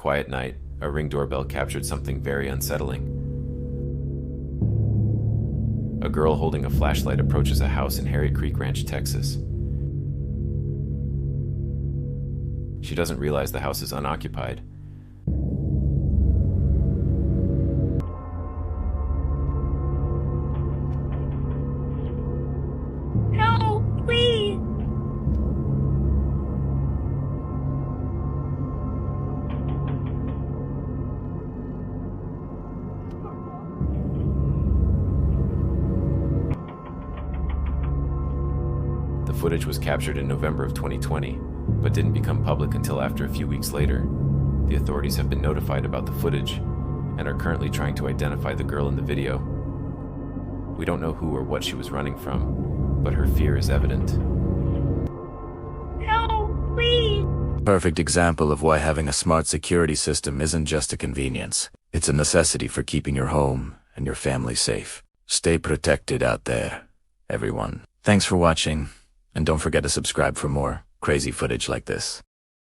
quiet night, a Ring doorbell captured something very unsettling. A girl holding a flashlight approaches a house in Harry Creek Ranch, Texas. She doesn't realize the house is unoccupied. Help, please! The footage was captured in November of 2020, but didn't become public until after a few weeks later. The authorities have been notified about the footage and are currently trying to identify the girl in the video. We don't know who or what she was running from, but her fear is evident. Help, please! Perfect example of why having a smart security system isn't just a convenience. It's a necessity for keeping your home and your family safe. Stay protected out there, everyone. Thanks for watching, and don't forget to subscribe for more crazy footage like this.